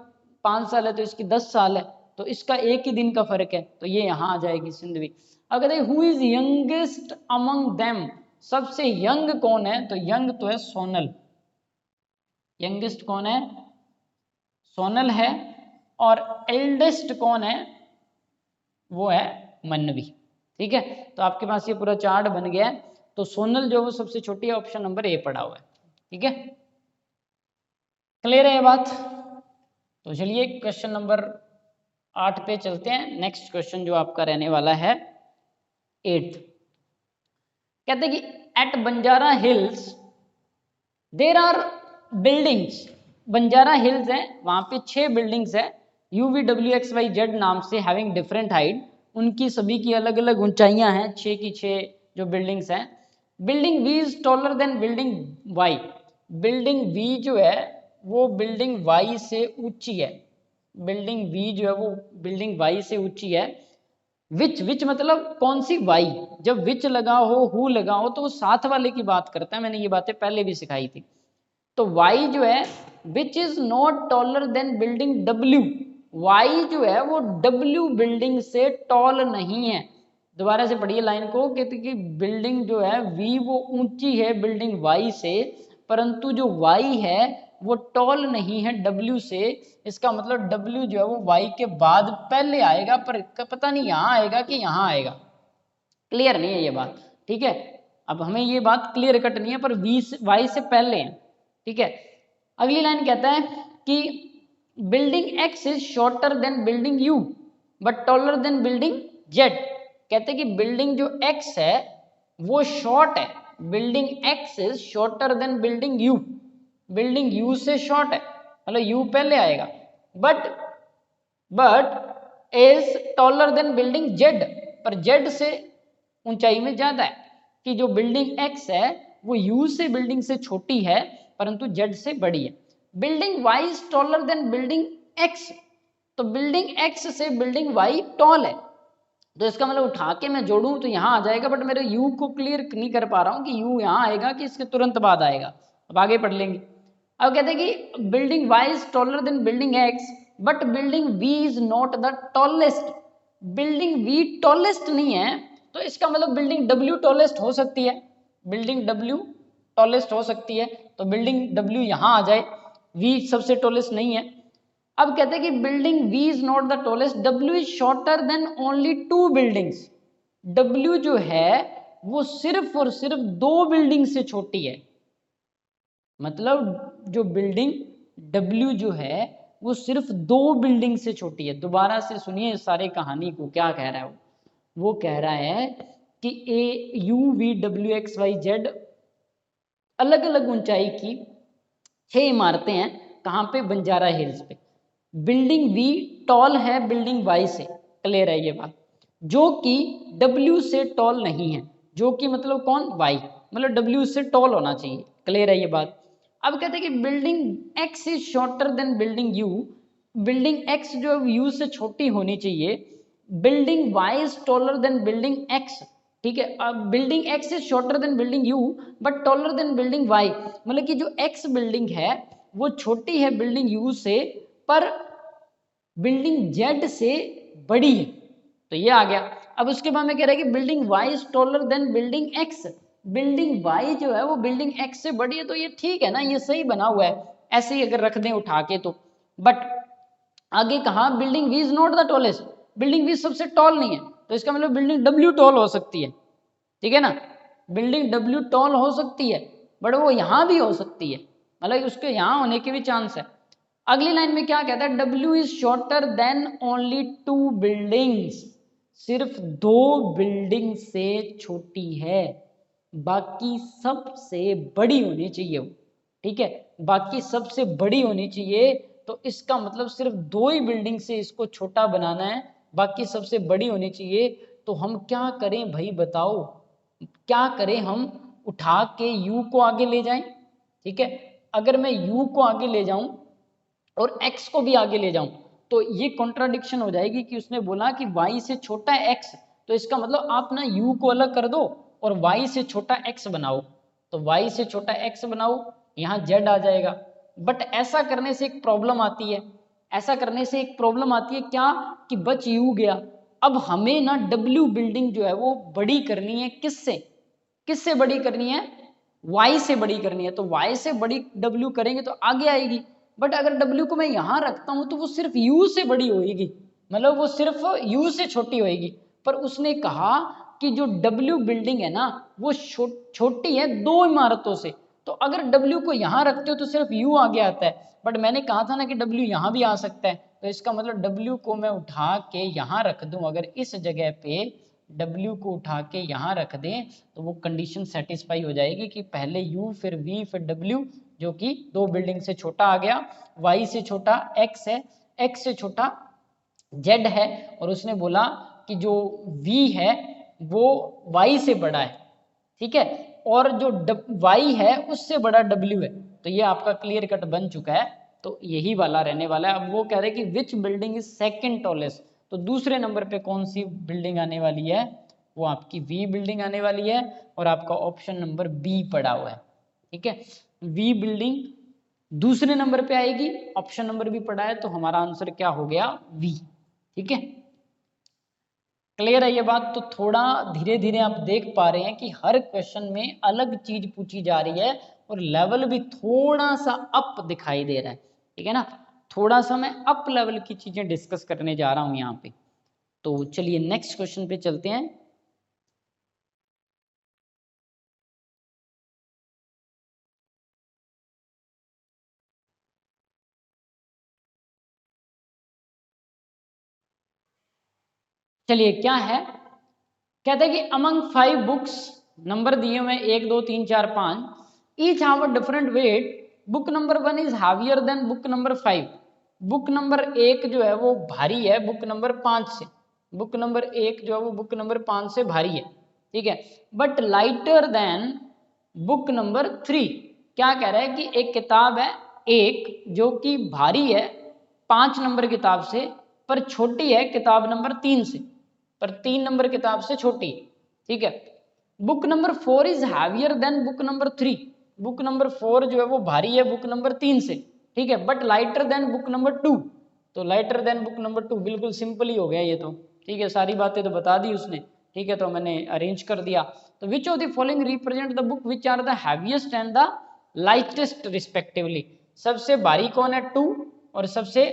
5 साल है तो इसकी 10 साल है, तो इसका 1 ही दिन का फर्क है, तो ये यहाँ आ जाएगी सिंधवी। अब कहते हैं who is youngest among them, सबसे यंग कौन है, तो यंग तो है सोनल, यंगेस्ट कौन है, सोनल है। और एल्डेस्ट कौन है, वो है मनवी, ठीक है। तो आपके पास ये पूरा चार्ट बन गया है। तो सोनल जो वो सबसे छोटी है, ऑप्शन नंबर ए पड़ा हुआ है, ठीक है, क्लियर है ये बात। तो चलिए क्वेश्चन नंबर 8 पे चलते हैं। नेक्स्ट क्वेश्चन जो आपका रहने वाला है 8। कहते हैं कि at Banjara Hills there are buildings. Banjara Hills है, वहां पे 6 बिल्डिंग्स है UVWXYZ नाम से, हैविंग डिफरेंट हाइट। उनकी सभी की अलग अलग ऊंचाइयां हैं, 6 की 6 जो बिल्डिंग्स हैं। Building V is taller than building Y. Building V जो है वो बिल्डिंग वाई से ऊंची है। बिल्डिंग वी जो है वो बिल्डिंग वाई से ऊंची है। विच मतलब कौन सी, वाई। जब विच लगा हो, हु लगा हो, तो वो साथ वाले की बात करता है। मैंने ये बातें पहले भी सिखाई थी। तो वाई जो है which is not taller than building W. Y जो है वो डब्ल्यू बिल्डिंग से टॉल नहीं है। दोबारा से पढ़िए लाइन को, कहते कि बिल्डिंग जो है वी वो ऊंची है बिल्डिंग वाई से, परंतु जो वाई है वो टॉल नहीं है डब्ल्यू से। इसका मतलब डब्ल्यू जो है वो वाई के बाद पहले आएगा, पर पता नहीं यहाँ आएगा कि यहाँ आएगा, क्लियर नहीं है ये बात, ठीक है। अब हमें ये बात क्लियर कट नहीं है, पर वी वाई से पहले है, ठीक है। अगली लाइन कहता है कि building X is shorter than building U but taller than building Z. कहते हैं कि बिल्डिंग जो एक्स है वो शॉर्ट है, building X is shorter than building U. Building you से शॉर्ट है, मतलब यू पहले आएगा, but is taller than building Z, पर जेड से ऊंचाई में ज्यादा है। कि जो बिल्डिंग एक्स है वो यू से बिल्डिंग से छोटी है परंतु जेड से बड़ी है। Building Y is taller than building X, तो बिल्डिंग एक्स से बिल्डिंग वाई टॉल है। तो इसका मतलब उठा के मैं जोड़ूं तो यहां आ जाएगा, बट मेरे यू को क्लियर नहीं कर पा रहा हूं कि यू यहां आएगा कि इसके तुरंत बाद आएगा। अब आगे पढ़ लेंगे। अब कहते हैं कि building Y is taller than building X but building V is not the tallest. Building V tallest नहीं है, तो इसका मतलब बिल्डिंग डब्ल्यू टॉलेस्ट हो सकती है, बिल्डिंग डब्ल्यू टॉलेस्ट हो सकती है। तो बिल्डिंग डब्ल्यू यहां आ जाए, वी सबसे टॉलेस्ट नहीं है। अब कहते हैं कि building V is not the tallest, W is shorter than only 2 buildings. W जो है वो सिर्फ और सिर्फ 2 बिल्डिंग से छोटी है। मतलब जो बिल्डिंग डब्ल्यू जो है वो सिर्फ 2 बिल्डिंग से छोटी है। दोबारा से सुनिए सारी कहानी को, क्या कह रहा है वो कह रहा है कि UVWXYZ अलग अलग ऊंचाई की 6 इमारतें हैं। कहां पे, बंजारा हिल्स पे। बिल्डिंग वी टॉल है बिल्डिंग वाई से, क्लियर है ये बात, जो कि डब्ल्यू से टॉल नहीं है। जो कि मतलब कौन, वाई, मतलब डब्ल्यू से टॉल होना चाहिए, क्लियर है ये बात। अब कहते हैं कि building X is shorter than building U. Building X जो है यू से छोटी होनी चाहिए। Building Y is taller than building X, ठीक है। अब building X is shorter than building U but taller than building Y, मतलब कि जो एक्स बिल्डिंग है वो छोटी है बिल्डिंग यू से, पर बिल्डिंग जेड से बड़ी है। तो ये आ गया। अब उसके बाद में कह रहा है कि building Y is taller than building X. Building Y जो है वो बिल्डिंग एक्स से बड़ी है, तो ये ठीक है ना, ये सही बना हुआ है, ऐसे ही अगर रख दें उठा के तो। बट आगे कहा building V is not the tallest, building V सबसे टॉल नहीं है, तो इसका मतलब बिल्डिंग डब्ल्यू टॉल हो सकती है, ठीक है ना। बिल्डिंग डब्ल्यू टॉल हो सकती है, बट वो यहां भी हो सकती है, मतलब उसके यहाँ होने के भी चांस है। अगली लाइन में क्या कहता है, W is shorter than only 2 buildings, सिर्फ 2 बिल्डिंग से छोटी है, बाकी सबसे बड़ी होनी चाहिए वो, ठीक है, बाकी सबसे बड़ी होनी चाहिए। तो इसका मतलब सिर्फ 2 ही बिल्डिंग से इसको छोटा बनाना है, बाकी सबसे बड़ी होनी चाहिए। तो हम क्या करें भाई बताओ, क्या करें, हम उठा के u को आगे ले जाएं, ठीक है। अगर मैं u को आगे ले जाऊं और x को भी आगे ले जाऊं तो ये कॉन्ट्राडिक्शन हो जाएगी कि उसने बोला कि y से छोटा है x, तो इसका मतलब आप ना u को अलग कर दो और y से छोटा x बनाओ, तो y से छोटा x बनाओ, यहाँ z आ जाएगा। बट ऐसा करने से एक प्रॉब्लम आती है, ऐसा करने से एक प्रॉब्लम आती है क्या, कि बच u गया। अब हमें ना w बिल्डिंग जो है वो बड़ी करनी है, किससे, किससे बड़ी करनी है, y से बड़ी करनी है। तो y से बड़ी w करेंगे तो आगे आएगी, बट अगर w को मैं यहां रखता हूं तो वो सिर्फ u से बड़ी होएगी, मतलब वो सिर्फ u से छोटी होएगी। पर उसने कहा कि जो w बिल्डिंग है ना वो छोटी है 2 इमारतों से, तो अगर w को यहां रखते हो तो सिर्फ u आगे आता है, बट मैंने कहा था ना कि w यहां भी आ सकता है, तो इसका मतलब w को मैं उठा के यहां रख दूं, अगर इस जगह पे W को उठा के यहाँ रख दें तो वो कंडीशन सेटिस्फाई हो जाएगी कि पहले U फिर V फिर W, जो कि 2 बिल्डिंग से छोटा आ गया, Y से छोटा X है, X से छोटा Z है, और उसने बोला कि जो V है वो Y से बड़ा है, ठीक है, और जो Y है उससे बड़ा W है। तो ये आपका क्लियर कट बन चुका है, तो यही वाला रहने वाला है। अब वो कह रहे हैं कि विच बिल्डिंग इज सेकंड टॉलेस्ट, तो दूसरे नंबर पे कौन सी बिल्डिंग आने वाली है, वो आपकी वी बिल्डिंग आने वाली है, और आपका ऑप्शन नंबर बी पड़ा हुआ है, ठीक है, वी बिल्डिंग दूसरे नंबर पे आएगी, ऑप्शन नंबर भी पड़ा है, तो हमारा आंसर क्या हो गया, वी, ठीक है। क्लियर है ये बात। तो थोड़ा धीरे धीरे आप देख पा रहे हैं कि हर क्वेश्चन में अलग चीज पूछी जा रही है और लेवल भी थोड़ा सा अप दिखाई दे रहा है, ठीक है ना, थोड़ा सा मैं अप लेवल की चीजें डिस्कस करने जा रहा हूं यहाँ पे। तो चलिए नेक्स्ट क्वेश्चन पे चलते हैं। चलिए क्या है, कहते हैं कि अमंग 5 बुक्स, नंबर दिए हुए 1 2 3 4 5, each have a different weight, book number 1 is heavier then book number 5, book number 1 जो है वो भारी है बुक नंबर 5 से, बुक नंबर 1 जो है वो बुक नंबर 5 से भारी है, ठीक है, but lighter than book number 3। क्या कह रहा है कि एक किताब है एक जो कि भारी है 5 नंबर किताब से, पर छोटी है किताब नंबर 3 से, पर 3 नंबर किताब से छोटी, ठीक है। Book number 4 is heavier then book number 3, book number 4 जो है वो भारी है बुक नंबर 3 से, ठीक है, but lighter than book number 2, तो लाइटर देन बुक नंबर 2 बिल्कुल सिंपल ही हो गया ये तो, ठीक है, सारी बातें तो बता दी उसने, ठीक है, तो मैंने अरेंज कर दिया। तो which of the following represent the book which are the heaviest and the lightest respectively, सबसे भारी कौन है 2 और सबसे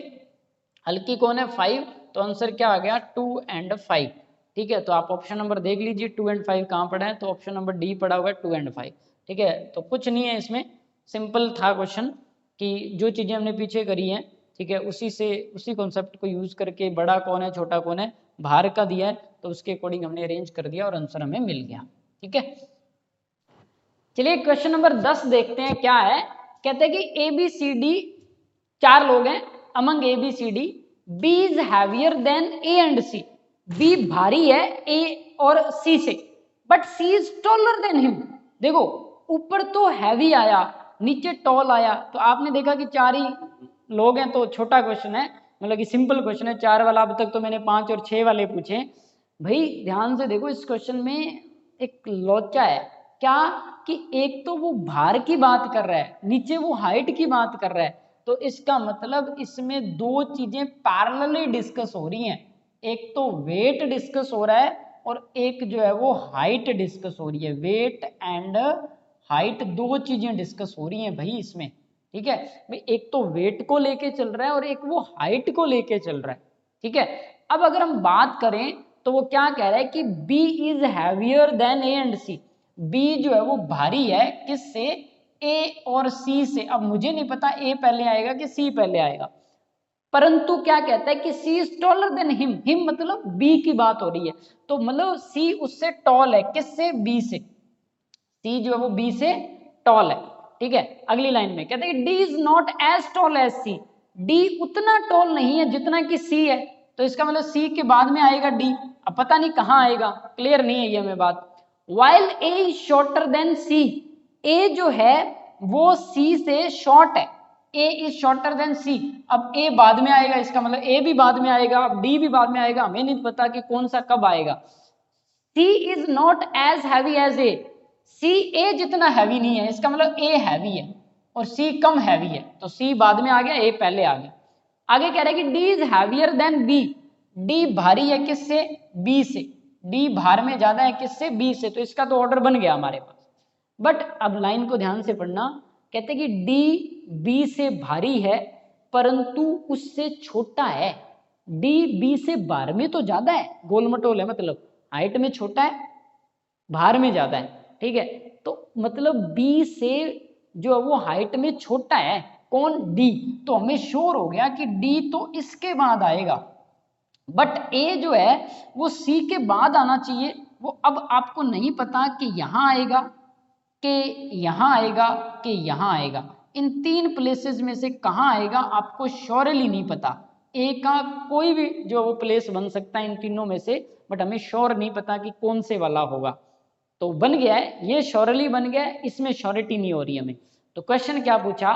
हल्की कौन है 5, तो आंसर क्या आ गया 2 एंड 5, ठीक है। तो आप ऑप्शन नंबर देख लीजिए 2 एंड 5 कहाँ पड़ा है, तो ऑप्शन नंबर डी पड़ा हुआ है 2 एंड 5, ठीक है। तो कुछ नहीं है इसमें, सिंपल था क्वेश्चन कि जो चीजें हमने पीछे करी हैं, ठीक है, उसी से उसी कॉन्सेप्ट को यूज करके बड़ा कौन है छोटा कौन है भार का दिया है, तो उसके अकॉर्डिंग हमने अरेंज कर दिया और आंसर हमें मिल गया, ठीक है। चलिए क्वेश्चन नंबर 10 देखते हैं क्या है, कहते हैं कि ABCD 4 लोग हैं, among ABCD B is heavier then A and C, B भारी है A और C से, but C is taller than him. देखो ऊपर तो हैवी आया नीचे टॉल आया, तो आपने देखा कि 4 ही लोग हैं, तो छोटा क्वेश्चन है, मतलब कि सिंपल क्वेश्चन है, 4 वाला अब तक तो मैंने 5 और 6 वाले पूछे। भाई ध्यान से देखो इस क्वेश्चन में एक लोचा है, क्या कि एक तो वो भार की बात कर रहा है, नीचे वो हाइट की बात कर रहा है, तो इसका मतलब इसमें 2 चीजें पैरेलली डिस्कस हो रही हैं, एक तो वेट डिस्कस हो रहा है और एक जो है वो हाइट डिस्कस हो रही है, वेट एंड हाइट 2 चीजें डिस्कस हो रही हैं भाई इसमें, ठीक है भाई, एक तो वेट को लेके चल रहा है और एक वो हाइट को लेके चल रहा है, ठीक है। अब अगर हम बात करें तो वो क्या कह रहा है कि B is heavier then A and C, B जो है वो भारी है किससे, ए और सी से, अब मुझे नहीं पता ए पहले आएगा कि सी पहले आएगा, परंतु क्या कहता है कि सी इज टॉलर देन हिम मतलब बी की बात हो रही है, तो मतलब सी उससे टॉल है, किससे, बी से, सी जो है वो बी से टॉल है, ठीक है। अगली लाइन में कहते हैं D is not as tall as C, D उतना टॉल नहीं है जितना कि सी है, तो इसका मतलब सी के बाद में आएगा डी, अब पता नहीं कहां आएगा, क्लियर नहीं है ये हमें बात। While A is shorter than C, A जो है वो सी से शॉर्ट है, A is shorter than C, अब ए बाद में आएगा, इसका मतलब ए भी बाद में आएगा, अब डी भी बाद में आएगा, हमें नहीं पता कि कौन सा कब आएगा। C is not as heavy as A, C A जितना हैवी नहीं है, इसका मतलब ए हैवी है और सी कम हैवी है, तो सी बाद में आ गया, ए पहले आ गया। आगे कह रहा है कि D is heavier than B, D भारी है किससे, बी से, डी भार में ज्यादा है किससे, बी से, तो इसका तो ऑर्डर बन गया हमारे पास। बट अब लाइन को ध्यान से पढ़ना, कहते कि डी बी से भारी है परंतु उससे छोटा है, डी बी से भार में तो ज्यादा है, गोल मटोल है, मतलब हाइट में छोटा है, भार में ज्यादा है, ठीक है, तो मतलब बी से जो वो हाइट में छोटा है, कौन, डी, तो हमें श्योर हो गया कि डी तो इसके बाद आएगा, बट ए जो है वो सी के बाद आना चाहिए, वो अब आपको नहीं पता कि यहां आएगा कि यहां आएगा कि यहां आएगा, इन तीन प्लेसेस में से कहां आएगा आपको श्योरली नहीं पता, ए का कोई भी जो वो प्लेस बन सकता है इन तीनों में से, बट हमें श्योर नहीं पता कि कौन से वाला होगा, तो बन गया है ये श्योरली बन गया है, इसमें श्योरिटी नहीं हो रही हमें। तो क्वेश्चन क्या पूछा,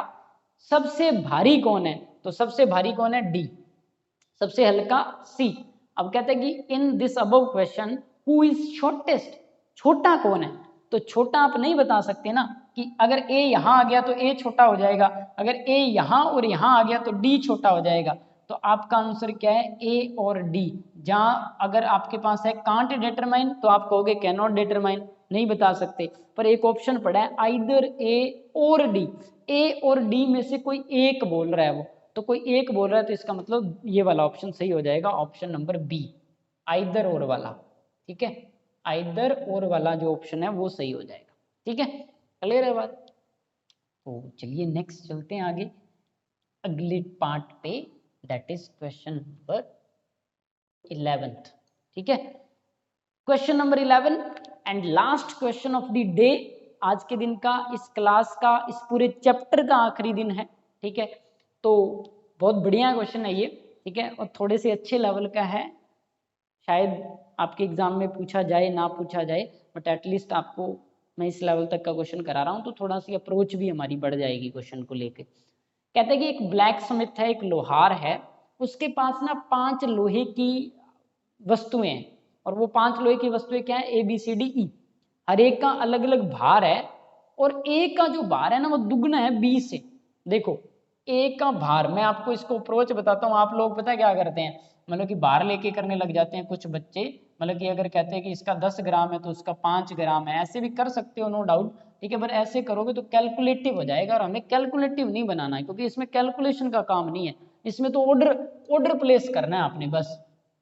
सबसे भारी कौन है, तो सबसे भारी कौन है, डी, सबसे हल्का सी। अब कहते हैं कि in this above question who is shortest, छोटा कौन है, तो छोटा आप नहीं बता सकते ना कि अगर ए यहां आ गया तो ए छोटा हो जाएगा, अगर ए यहां और यहां आ गया तो डी छोटा हो जाएगा, तो आपका आंसर क्या है, ए और डी। जहां अगर आपके पास है कांट डिटरमाइन तो आप कहोगे कैन नॉट डिटरमाइन, नहीं बता सकते, पर एक ऑप्शन पड़ा है आइदर ए और डी, ए और डी में से कोई एक बोल रहा है वो, तो कोई एक बोल रहा है तो इसका मतलब ये वाला ऑप्शन सही हो जाएगा, ऑप्शन नंबर बी, आइदर और वाला, ठीक है, आइदर और वाला जो ऑप्शन है वो सही हो जाएगा, ठीक है, क्लियर है बात। तो चलिए नेक्स्ट चलते हैं आगे अगले पार्ट पे, that is question number 11th, ठीक है, question number 11 and last question of the day, आज के दिन का, इस क्लास का, इस पूरे चैप्टर का आखिरी दिन है, ठीक है, तो बहुत बढ़िया क्वेश्चन है ये, ठीक है, और थोड़े से अच्छे लेवल का है, शायद आपके एग्जाम में पूछा जाए ना पूछा जाए, बट एटलीस्ट आपको मैं इस लेवल तक का क्वेश्चन करा रहा हूँ तो थोड़ा सी अप्रोच भी हमारी बढ़ जाएगी क्वेश्चन को लेके। कहते हैं कि एक ब्लैक स्मिथ है, एक लोहार है, उसके पास ना 5 लोहे की वस्तुएं हैं, और वो 5 लोहे की वस्तुएं क्या है, A B C D E, हर एक का अलग अलग भार है, और ए का जो भार है ना वो दुगना है बी से। देखो ए का भार, मैं आपको इसको अप्रोच बताता हूँ, आप लोग पता है क्या करते हैं, मतलब कि भार लेके करने लग जाते हैं कुछ बच्चे, मतलब कि अगर कहते हैं कि इसका 10 ग्राम है तो उसका 5 ग्राम है, ऐसे भी कर सकते हो नो डाउट, ठीक है, पर ऐसे करोगे तो कैलकुलेटिव हो जाएगा, और हमें कैलकुलेटिव नहीं बनाना है क्योंकि इसमें कैलकुलेशन का काम नहीं है, इसमें तो ऑर्डर प्लेस करना है आपने बस,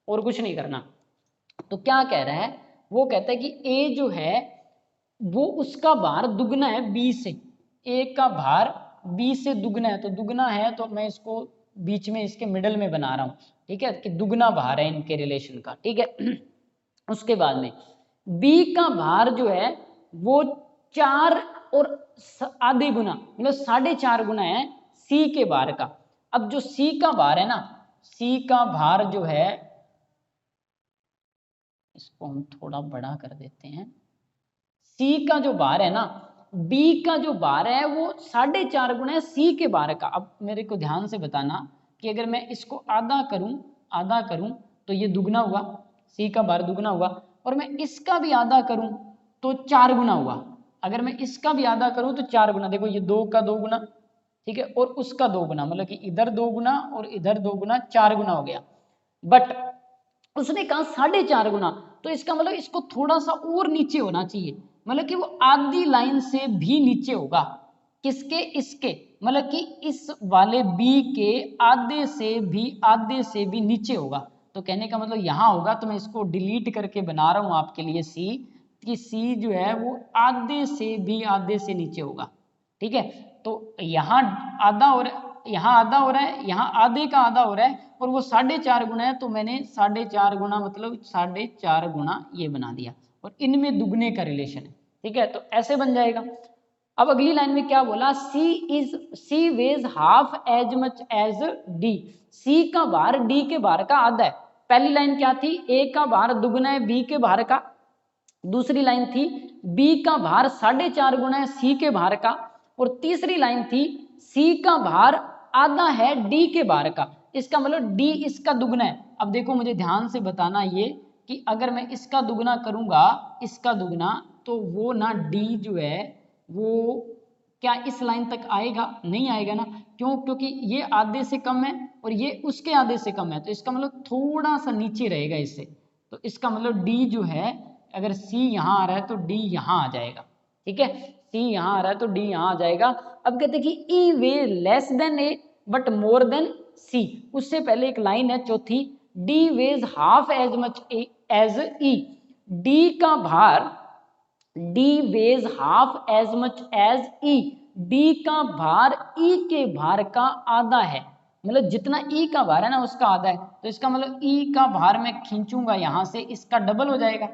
और कुछ नहीं करना। तो क्या कह रहा है, वो कहता है कि ए जो है वो उसका भार दुगना है बी से, ए का भार बी से दुगना है, तो दुगना है तो मैं इसको बीच में इसके मिडल में बना रहा हूं, ठीक है, कि दुगना भार है इनके रिलेशन का, ठीक है। उसके बाद में बी का भार जो है वो 4 और आधे गुना मतलब 4.5 गुना है सी के भार का। अब जो सी का भार है ना, सी का भार जो है, इसको हम थोड़ा बड़ा कर देते हैं, सी का जो भार है ना, बी का जो भार है वो 4.5 गुना है सी के भार का। अब मेरे को ध्यान से बताना कि अगर मैं इसको आधा करूं तो ये दुगना हुआ, सी का भार दुगना हुआ, और मैं इसका भी आधा करूं तो 4 गुना हुआ, अगर मैं इसका भी आधा करूं तो 4 गुना, देखो ये 2 का 2 गुना, ठीक है, और उसका 2 गुना, मतलब कि इधर 2 गुना और इधर 2 गुना, 4 गुना हो गया। बट उसने कहा 4.5 गुना, तो इसका मतलब इसको थोड़ा सा और नीचे होना चाहिए, मतलब कि वो आधी लाइन से भी नीचे होगा, किसके, इसके, मतलब कि इस वाले बी के आधे से भी नीचे होगा, तो कहने का मतलब यहां होगा, तो मैं इसको डिलीट करके बना रहा हूं आपके लिए सी, कि सी जो है वो आधे से नीचे होगा, ठीक है, तो यहाँ आधा और यहाँ आधा हो रहा है, यहाँ आधे का आधा हो रहा है, और वो 4.5 गुना है, तो मैंने 4.5 गुना मतलब 4.5 गुना ये बना दिया, और इनमें दुगने का रिलेशन है। ठीक है, तो ऐसे बन जाएगा। अब अगली लाइन में क्या बोला, C weighs half as much as D, C का भार डी के भार का आधा है। पहली लाइन क्या थी, ए का भार दुगना है बी के भार का। दूसरी लाइन थी बी का भार 4.5 गुना है सी के भार का। और तीसरी लाइन थी सी का भार आधा है डी के भार का। इसका मतलब डी इसका दुगना है। अब देखो मुझे ध्यान से बताना ये कि अगर मैं इसका दुगना करूंगा, इसका दुगना, तो वो ना डी जो है वो क्या इस लाइन तक आएगा, नहीं आएगा ना। क्यों, क्योंकि ये आधे से कम है और ये उसके आधे से कम है, तो इसका मतलब थोड़ा सा नीचे रहेगा इससे। तो इसका मतलब डी जो है, अगर सी यहाँ आ रहा है तो डी यहाँ आ जाएगा। ठीक है, सी यहाँ आ रहा है तो डी यहाँ आ जाएगा। अब कहते हैं कि E weighs less than A but more than C. उससे पहले एक लाइन है चौथी, D weighs half as much as E, D का भार, D weighs half as much as E, D का भार ई के भार का आधा है। मतलब जितना ई का भार है ना उसका आधा है, तो इसका मतलब ई का भार मैं खींचूंगा यहां से, इसका डबल हो जाएगा,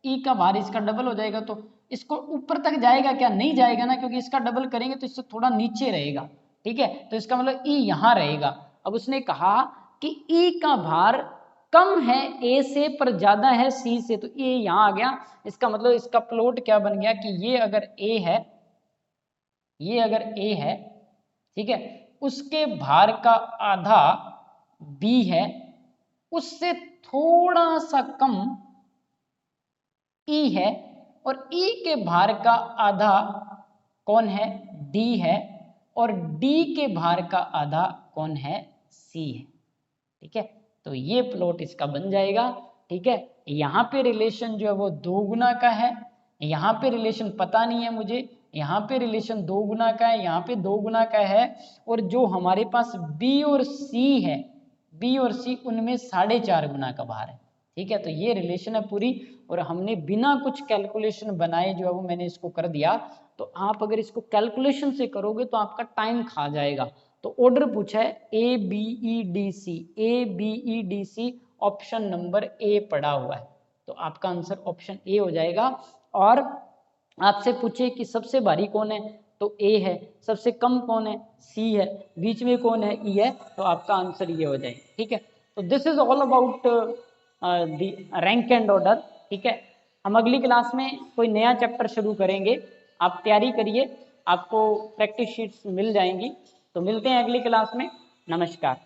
ई का भार इसका डबल हो जाएगा। तो इसको ऊपर तक जाएगा क्या, नहीं जाएगा ना, क्योंकि इसका डबल करेंगे तो इससे थोड़ा नीचे रहेगा। ठीक है, तो इसका मतलब ई यहां रहेगा। अब उसने कहा कि ई का भार कम है ए से पर ज्यादा है सी से, तो ए यहां आ गया। इसका मतलब इसका प्लॉट क्या बन गया कि ये अगर ए है, ये अगर ए है, ठीक है, उसके भार का आधा बी है, उससे थोड़ा सा कम ई है, और ई के भार का आधा कौन है, डी है, और डी के भार का आधा कौन है, सी है। ठीक है, तो ये प्लॉट इसका बन जाएगा। ठीक है, यहाँ पे रिलेशन जो है वो 2 गुना का है, यहाँ पे रिलेशन पता नहीं है मुझे, यहाँ पे रिलेशन 2 गुना का है, यहाँ पे 2 गुना का है, और जो हमारे पास बी और सी है, बी और सी उनमें 4.5 गुना का भार है। ठीक है, तो ये रिलेशन है पूरी, और हमने बिना कुछ कैलकुलेशन बनाए जो है वो मैंने इसको कर दिया। तो आप अगर इसको कैलकुलेशन से करोगे तो आपका टाइम खा जाएगा। तो ऑर्डर पूछा है A B E D C, A B E D C, option number A पड़ा हुआ है, तो आपका आंसर ऑप्शन ए हो जाएगा। और आपसे पूछे कि सबसे भारी कौन है, तो ए है, सबसे कम कौन है, सी है, बीच में कौन है, ई है, तो आपका आंसर ये हो जाएगा। ठीक है, तो this is all about the rank and order. ठीक है, हम अगली क्लास में कोई नया चैप्टर शुरू करेंगे, आप तैयारी करिए, आपको प्रैक्टिस शीट्स मिल जाएंगी। तो मिलते हैं अगली क्लास में, नमस्कार।